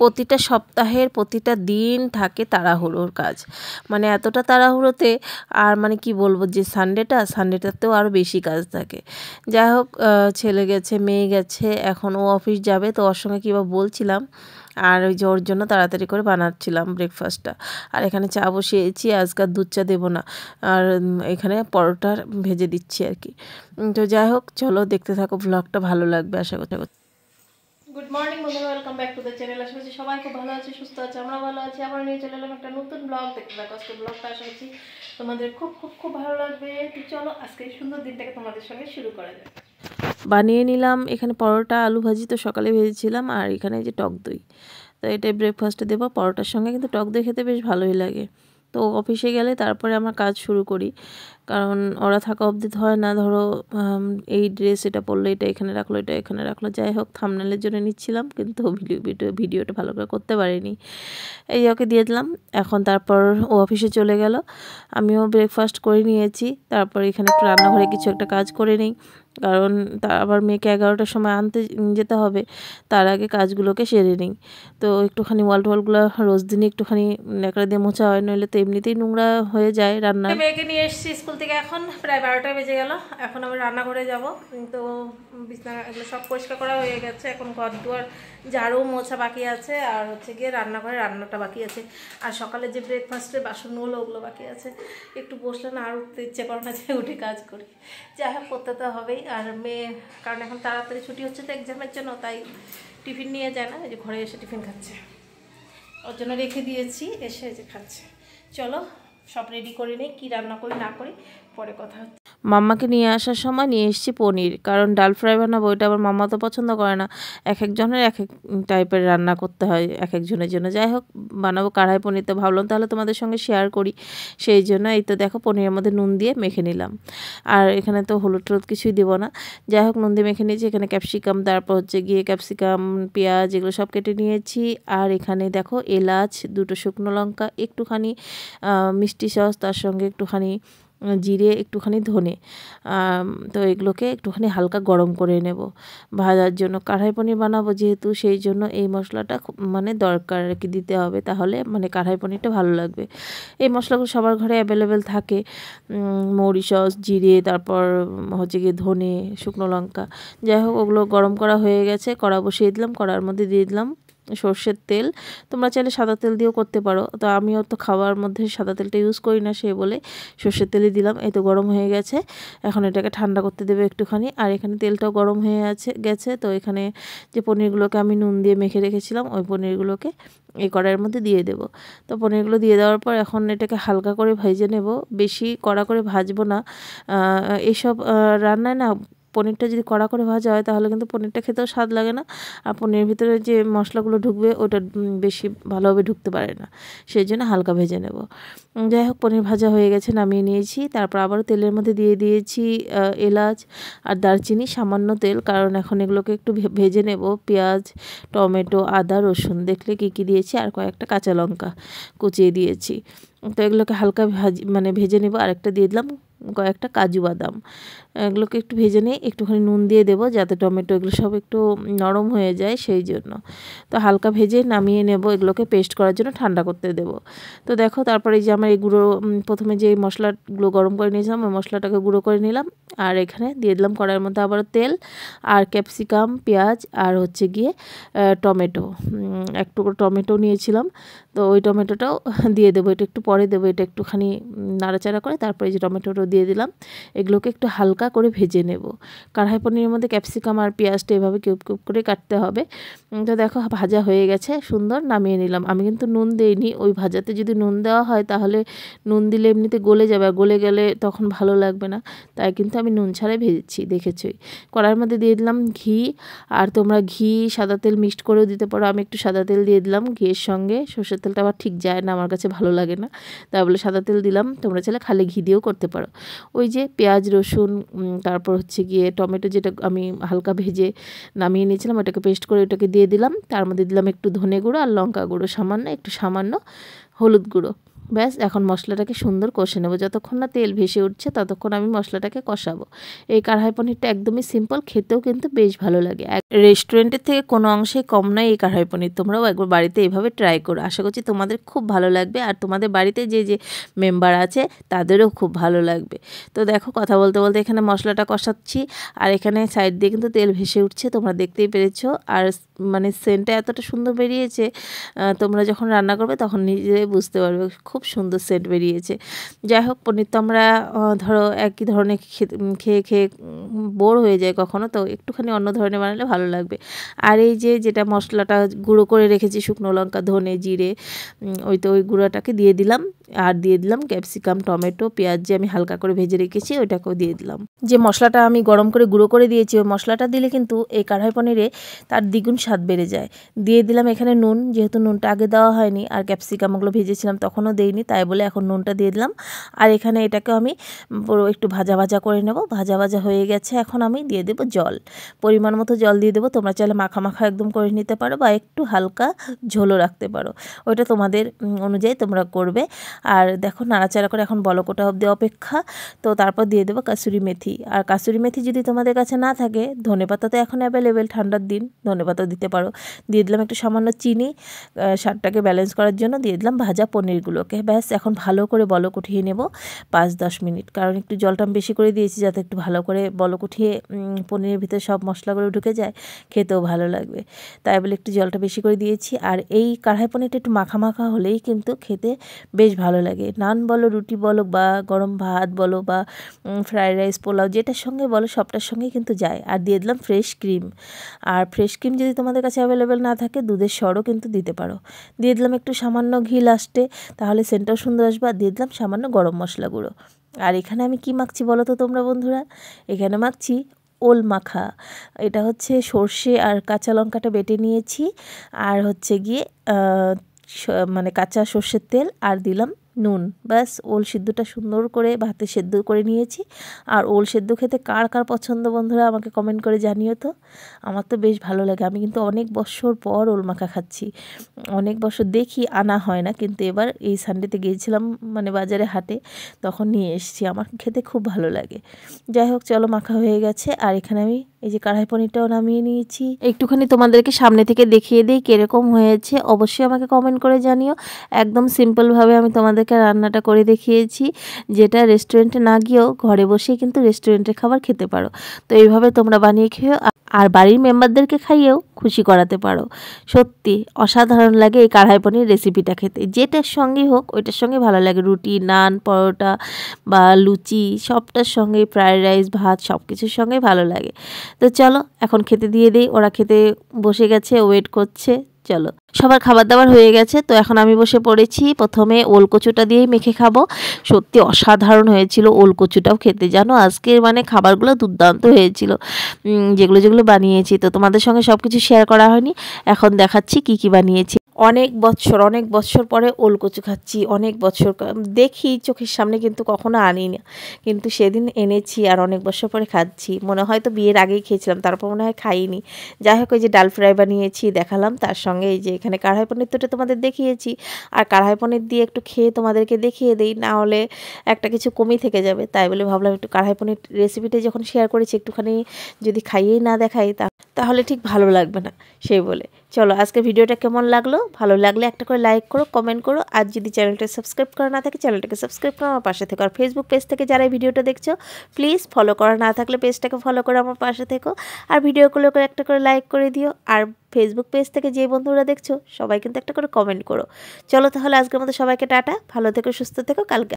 প্রতিটা সপ্তাহের প্রতিটা দিন থাকে তাড়াহুড়োর কাজ, মানে এতটা তাড়াহুড়োতে আর মানে কি বলবো যে সানডেটাতেও আরও বেশি কাজ থাকে। যাই হোক, ছেলে গেছে, মেয়ে গেছে, এখন ও অফিস যাবে, তো ওর সঙ্গে কী বা বলছিলাম, আর ওই যে ওর জন্য তাড়াতাড়ি করে বানাচ্ছিলাম ব্রেকফাস্টটা। আর এখানে চা বসিয়েছি, আজকাল দুধ চা দেবো না, আর এখানে পরোটা ভেজে দিচ্ছি আর কি। তো যাই হোক, চলো দেখতে থাকো, ব্লগটা ভালো লাগবে আশা করছি। গুড মর্নিং বন্ধুরা, welcome back to the channel. আশা করছি সবাই খুব ভালো আছে, সুস্থ আছে, আমরা ভালো আছি। আবার নিয়ে চলে এলাম একটা নতুন ব্লগ। দেখতে থাকো আজকে ব্লগটা, আশা করছি তোমাদের খুব খুব খুব ভালো লাগবে। তো চলো আজকে এই সুন্দর দিনটাকে তোমাদের সঙ্গে শুরু করা যাক। বানিয়ে নিলাম এখানে পরোটা, আলু ভাজি তো সকালে ভেজেছিলাম, আর এখানে যে টক দই, তো এটাই ব্রেকফাস্টে দেবো। পরোটার সঙ্গে কিন্তু টক দই খেতে বেশ ভালোই লাগে। তো অফিসে গেলে তারপরে আমার কাজ শুরু করি, কারণ ওরা থাকা অবধি হয় না। ধরো এই ড্রেস এটা পরলো, এটা এখানে রাখলো, এটা এখানে রাখলো। যাই হোক, থাম্বনেলের জন্য নিচ্ছিলাম, কিন্তু ভিডিওটা ভালো করে করতে পারিনি। এই ওকে দিয়ে দিলাম। এখন তারপর ও অফিসে চলে গেল, আমিও ব্রেকফাস্ট করে নিয়েছি। তারপর এখানে একটু রান্নাঘরে কিছু একটা কাজ করে নিই, কারণ আবার মেয়েকে 11টার সময় আনতে যেতে হবে, তার আগে কাজগুলোকে সেরে নিই। তো একটুখানি ওয়ালগুলো রোজ দিনই একটুখানি ন্যাকড়া দিয়ে মোছা হয়, নইলে তো এমনিতেই নোংরা হয়ে যায় রান্না। মেয়েকে নিয়ে এসেছি স্কুল থেকে, এখন প্রায় 12টা বেজে গেল। এখন আমি রান্নাঘরে যাব। তো বিছানা এগুলো সব পরিষ্কার করা হয়ে গেছে, এখন ঘর দুয়ার ঝাড়ু মোছা বাকি আছে, আর হচ্ছে গিয়ে রান্নাঘরে রান্নাটা বাকি আছে, আর সকালে যে ব্রেকফাস্টের বাসনগুলো ওগুলো বাকি আছে। একটু বসলে না আর উঠতে ইচ্ছে করে না, যে উঠে কাজ করি। যাই হোক, করতে তো হবেই। আর মেয়ে, কারণ এখন তাড়াতাড়ি ছুটি হচ্ছে তো এক্সামের জন্য, তাই টিফিন নিয়ে যায় না, এই যে ঘরে এসে টিফিন খাচ্ছে। ওর জন্য রেখে দিয়েছি, এসে যে খাচ্ছে। চলো সব রেডি করে নিই, কী রান্না করি না করি পরে কথা হচ্ছে। মাম্মাকে নিয়ে আসার সময় নিয়ে এসেছি পনির, কারণ ডাল ফ্রাই বানাবো, ওইটা আবার মাম্মা তো পছন্দ করে না। এক একজনের এক এক টাইপের রান্না করতে হয় এক একজনের জন্য। যাই হোক, বানাবো কড়াই পনির, তো ভাবলাম তাহলে তোমাদের সঙ্গে শেয়ার করি। সেই জন্য এই তো দেখো, পনিরের মধ্যে নুন দিয়ে মেখে নিলাম, আর এখানে তো হলুদ টলুদ কিছুই দেবো না। যাই হোক, নুন দিয়ে মেখে নিয়েছি। এখানে ক্যাপসিকাম, তারপর হচ্ছে গিয়ে ক্যাপসিকাম, পেঁয়াজ, এগুলো সব কেটে নিয়েছি। আর এখানে দেখো এলাচ, 2টো শুকনো লঙ্কা, একটুখানি মিষ্টি সস, তার সঙ্গে একটুখানি জিরে, একটুখানি ধনে। তো এগুলোকে একটুখানি হালকা গরম করে নেব ভাজার জন্য। কড়াই পনির বানাবো যেহেতু, সেই জন্য এই মশলাটা মানে দরকার আর কি, দিতে হবে, তাহলে মানে কড়াই পনিরটা ভালো লাগবে। এই মশলাগুলো সবার ঘরে অ্যাভেলেবেল থাকে, মৌরি সস, জিরে, তারপর হচ্ছে গিয়ে ধনে, শুকনো লঙ্কা। যাই হোক, ওগুলো গরম করা হয়ে গেছে, কড়া বসিয়ে দিলাম। কড়ার মধ্যে দিয়ে দিলাম সর্ষের তেল। তোমরা চাইলে সাদা তেল দিয়েও করতে পারো, তো আমিও তো খাওয়ার মধ্যে সাদা তেলটা ইউজ করি না, সে বলে সর্ষের তেলই দিলাম। এই তো গরম হয়ে গেছে, এখন এটাকে ঠান্ডা করতে দেবে একটুখানি। আর এখানে তেলটাও গরম হয়ে গেছে। তো এখানে যে পনিরগুলোকে আমি নুন দিয়ে মেখে রেখেছিলাম, ওই পনিরগুলোকে এই কড়াইয়ের মধ্যে দিয়ে দেবো। তো পনিরগুলো দিয়ে দেওয়ার পর এখন এটাকে হালকা করে ভেজে নেব, বেশি কড়া করে ভাজবো না। এইসব রান্নায় না পনিরটা যদি কড়া করে ভাজা হয়, তাহলে কিন্তু পনিরটা খেতেও স্বাদ লাগে না, আর পনিরের ভিতরে যে মশলাগুলো ঢুকবে ওটা বেশি ভালোভাবে ঢুকতে পারে না, সেই জন্য হালকা ভেজে নেব। যাই হোক, পনির ভাজা হয়ে গেছে, নামিয়ে নিয়েছি। তারপর আবারও তেলের মধ্যে দিয়ে দিয়েছি এলাচ আর দারচিনি, সামান্য তেল, কারণ এখন এগুলোকে একটু ভেজে নেব। পেঁয়াজ, টমেটো, আদা, রসুন, দেখলে কী কী দিয়েছি, আর কয়েকটা কাঁচা লঙ্কা কুচিয়ে দিয়েছি। তো এগুলোকে হালকা ভেজে নেব। আরেকটা দিয়ে দিলাম কয়েকটা কাজু বাদাম। এগুলোকে একটু ভেজে নিয়ে একটুখানি নুন দিয়ে দেবো, যাতে টমেটো এগুলো সব একটু নরম হয়ে যায়, সেই জন্য। তো হালকা ভেজে নামিয়ে নেব, এগুলোকে পেস্ট করার জন্য ঠান্ডা করতে দেব। তো দেখো, তারপরে যে আমার এই গুঁড়ো, প্রথমে যে মশলাগুলো গরম করে নিয়েছিলাম, ওই মশলাটাকে গুঁড়ো করে নিলাম। আর এখানে দিয়ে দিলাম কড়াইয়ের মধ্যে আবারও তেল, আর ক্যাপসিকাম, পেঁয়াজ, আর হচ্ছে গিয়ে টমেটো, একটু টমেটো নিয়েছিলাম, তো ওই টমেটোটাও দিয়ে দেবো। এটা একটু পরে দেবো, এটা একটুখানি নাড়াচাড়া করে তারপরে যে টমেটোটা দিয়ে দিলাম। এগুলোকে একটু হালকা করে ভেজে নেব। কড়াই পনিরের মধ্যে ক্যাপসিকাম আর পেঁয়াজটা এভাবে কিউব কিউব করে কাটতে হবে। তো দেখো, ভাজা হয়ে গেছে, সুন্দর, নামিয়ে নিলাম। আমি কিন্তু নুন দেইনি, ওই ভাজাতে যদি নুন দেওয়া হয় তাহলে নুন দিলে এমনিতে গলে যাবে, আর গলে গেলে তখন ভালো লাগবে না, তাই কিন্তু আমি নুন ছাড়াই ভেজেছি, দেখেছই। কড়াইয়ের মধ্যে দিয়ে দিলাম ঘি, আর তোমরা ঘি সাদা তেল মিক্সড করেও দিতে পারো। আমি একটু সাদা তেল দিয়ে দিলাম ঘিয়ের সঙ্গে, সর্ষের তেলটা আবার ঠিক যায় না, আমার কাছে ভালো লাগে না, তাই বলে সাদা তেল দিলাম। তোমরা চাইলে খালি ঘি দিয়েও করতে পারো। ওই যে পেঁয়াজ, রসুন, তারপর হচ্ছে গিয়ে টমেটো, যেটা আমি হালকা ভেজে নামিয়ে নিয়েছিলাম, ওটাকে পেস্ট করে ওটাকে দিয়ে দিলাম। তার মধ্যে দিলাম একটু ধনে গুঁড়ো আর লঙ্কা গুঁড়ো, সামান্য হলুদ গুঁড়ো। ব্যাস এখন মশলাটাকে সুন্দর কষে নেব। যতক্ষণ না তেল ভেসে উঠছে ততক্ষণ আমি মশলাটাকে কষাবো। এই কড়াই পনিরটা একদমই সিম্পল, খেতেও কিন্তু বেশ ভালো লাগে। রেস্টুরেন্টের থেকে কোনো অংশে কম নয় এই কড়াই পনির। তোমরাও একবার বাড়িতে এইভাবে ট্রাই করো, আশা করছি তোমাদের খুব ভালো লাগবে আর তোমাদের বাড়িতে যে যে মেম্বার আছে তাদেরও খুব ভালো লাগবে। তো দেখো কথা বলতে বলতে এখানে মশলাটা কষাচ্ছি আর এখানে সাইড দিয়ে কিন্তু তেল ভেসে উঠছে, তোমরা দেখতেই পেরেছো। আর মানে সেন্টটা এতটা সুন্দর বেরিয়েছে, তোমরা যখন রান্না করবে তখন নিজেরাই বুঝতে পারবে, খুব সুন্দর সেন্ট বেরিয়েছে। যাই হোক, পনির তো আমরা ধরো একই ধরনের খেয়ে খেয়ে বোর হয়ে যায় কখনো, তো একটুখানি অন্য ধরনের বানালে ভালো লাগবে। আর এই যে যেটা মশলাটা গুঁড়ো করে রেখেছি, শুকনো লঙ্কা, ধনে, জিরে, ওই গুঁড়োটাকে দিয়ে দিলাম। আর দিয়ে দিলাম ক্যাপসিকাম, টমেটো, পেঁয়াজ যে আমি হালকা করে ভেজে রেখেছি ওইটাকেও দিয়ে দিলাম। যে মশলাটা আমি গরম করে গুঁড়ো করে দিয়েছি, ওই মশলাটা দিলে কিন্তু এই কড়াই পনিরে তার দ্বিগুণ স্বাদ বেড়ে যায়। দিয়ে দিলাম এখানে নুন, যেহেতু নুনটা আগে দেওয়া হয়নি আর ক্যাপসিকামগুলো ভেজেছিলাম তখনও দেইনি, তাই বলে এখন নুনটা দিয়ে দিলাম। আর এখানে এটাকেও আমি পুরো একটু ভাজা ভাজা করে নেব। ভাজা ভাজা হয়ে গেছে, এখন আমি দিয়ে দেবো জল, পরিমাণ মতো জল দিয়ে দেবো। তোমরা চাইলে মাখা মাখা একদম করে নিতে পারো বা একটু হালকা ঝোলও রাখতে পারো, ওইটা তোমাদের অনুযায়ী তোমরা করবে। আর দেখো নাড়াচাড়া করে এখন বলকটা অবধি অপেক্ষা। তো তারপর দিয়ে দেবো কাসুরি মেথি। আর কাসুরি মেথি যদি তোমাদের কাছে না থাকে, ধনেপাতা তো এখন অ্যাভেলেবেল, ঠান্ডার দিন ধনেপাতাও দিতে পারো। দিয়ে দিলাম একটু সামান্য চিনি, স্বাদটাকে ব্যালেন্স করার জন্য দিয়ে দিলাম ভাজা পনিরগুলোকে। ব্যাস এখন ভালো করে বলক উঠিয়ে নেব 5-10 মিনিট, কারণ একটু জলটা আমি বেশি করে দিয়েছি যাতে একটু ভালো করে বলক উঠিয়ে পনিরের ভিতরে সব মশলাগুলো ঢুকে যায়, খেতেও ভালো লাগবে, তাই বলে একটু জলটা বেশি করে দিয়েছি। আর এই কড়াই পনিরটা একটু মাখা মাখা হলেই কিন্তু খেতে বেশ ভালো লাগে। নান বলো, রুটি বলো, বা গরম ভাত বলো, বা ফ্রাইড রাইস, পোলাও, যেটার সঙ্গে বলো সবটার সঙ্গে কিন্তু যায়। আর দিয়ে দিলাম ফ্রেশ ক্রিম। আর ফ্রেশ ক্রিম যদি তোমাদের কাছে অ্যাভেলেবেল না থাকে, দুধের সরও কিন্তু দিতে পারো। দিয়ে দিলাম একটু সামান্য ঘি লাস্টে, তাহলে সেন্টটাও সুন্দর আসবে। আর দিয়ে দিলাম সামান্য গরম মশলা গুঁড়ো। আর এখানে আমি কি মাখছি বলো তো তোমরা বন্ধুরা? এখানে মাখছি ওল মাখা। এটা হচ্ছে সর্ষে আর কাঁচা লঙ্কাটা বেটে নিয়েছি, আর হচ্ছে গিয়ে মানে কাঁচা সর্ষের তেল, আর দিলাম নুন। ব্যাস ওল সিদ্ধটা সুন্দর করে ভাতে সেদ্ধ করে নিয়েছি। আর ওল সেদ্ধ খেতে কার কার পছন্দ বন্ধুরা আমাকে কমেন্ট করে জানিও তো। আমার তো বেশ ভালো লাগে, আমি কিন্তু অনেক বছর পর ওল মাখা খাচ্ছি। অনেক বছর দেখি আনা হয় না, কিন্তু এবার এই সানডেতে গিয়েছিলাম মানে বাজারে হাটে, তখন নিয়ে এসেছি, আমার খেতে খুব ভালো লাগে। যাই হোক চলো, মাখা হয়ে গেছে। আর এখানে আমি এই যে কড়াই পনিরটাও নামিয়ে নিয়েছি। একটুখানি তোমাদেরকে সামনে থেকে দেখিয়ে দিই কীরকম হয়েছে, অবশ্যই আমাকে কমেন্ট করে জানিও। একদম সিম্পলভাবে আমি তোমাদেরকে রান্নাটা করে দেখিয়েছি, যেটা রেস্টুরেন্টে না গিয়েও ঘরে বসেই কিন্তু রেস্টুরেন্টের খাবার খেতে পারো। তো এইভাবে তোমরা বানিয়ে খেও, আর বাড়ির মেম্বারদেরকে খাইয়েও খুশি করাতে পারো। সত্যি অসাধারণ লাগে এই কড়াই পনির রেসিপিটা খেতে, যেটার সঙ্গেই হোক ওইটার সঙ্গে ভালো লাগে। রুটি, নান, পরোটা বা লুচি সবটার সঙ্গে, ফ্রায়েড রাইস, ভাত সব কিছুর সঙ্গেই ভালো লাগে। তো চলো এখন খেতে দিয়ে দিই, ওরা খেতে বসে গেছে, ওয়েট করছে। চলো, সবার খাবার দাবার হয়ে গেছে, তো এখন আমি বসে পড়েছি। প্রথমে ওল কচুটা দিয়েই মেখে খাবো। সত্যি অসাধারণ হয়েছিল ওল কচুটাও খেতে, জানো আজকের মানে খাবারগুলো দুর্দান্ত হয়েছিল যেগুলো যেগুলো বানিয়েছি। তো তোমাদের সঙ্গে সব কিছু শেয়ার করা হয়নি, এখন দেখাচ্ছি কি কি বানিয়েছি। অনেক বছর পরে ওল কচু খাচ্ছি, অনেক বছর দেখি চোখের সামনে কিন্তু কখনো আনি না, কিন্তু সেদিন এনেছি আর অনেক বছর পরে খাচ্ছি। মনে হয় তো বিয়ের আগেই খেয়েছিলাম, তারপর মনে হয় খাইনি। যাই হোক, ওই যে ডাল ফ্রাই বানিয়েছি দেখালাম, তার সঙ্গে এই যে এখানে কড়াই পনির তো তোমাদের দেখিয়েছি। আর কড়াই পনির দিয়ে একটু খেয়ে তোমাদেরকে দেখিয়ে দিই, না হলে একটা কিছু কমই থেকে যাবে, তাই বলে ভাবলাম একটু কড়াই পনির রেসিপিটা যখন শেয়ার করেছি একটুখানি যদি খাইয়েই না দেখাই তাহলে ঠিক ভালো লাগবে না, সেই বলে। চলো, আজকে ভিডিওটা কেমন লাগলো? ভালো লাগলে একটা করে লাইক করো, কমেন্ট করো। আর যদি চ্যানেলটা সাবস্ক্রাইব করা না থাকে, চ্যানেলটাকে সাবস্ক্রাইব করো, আমার পাশে থেকো। আর ফেসবুক পেজ থেকে যারা এই ভিডিওটা দেখছো, প্লিজ ফলো করা না থাকলে পেজটাকে ফলো করে আমার পাশে থেকো। আর ভিডিওগুলোকে একটা করে লাইক করে দিও। আর ফেসবুক পেজ থেকে যে বন্ধুরা দেখছো সবাই কিন্তু একটা করে কমেন্ট করো। চলো তাহলে আজকের মতো সবাইকে টাটা, ভালো থেকো, সুস্থ থেকো, কালকে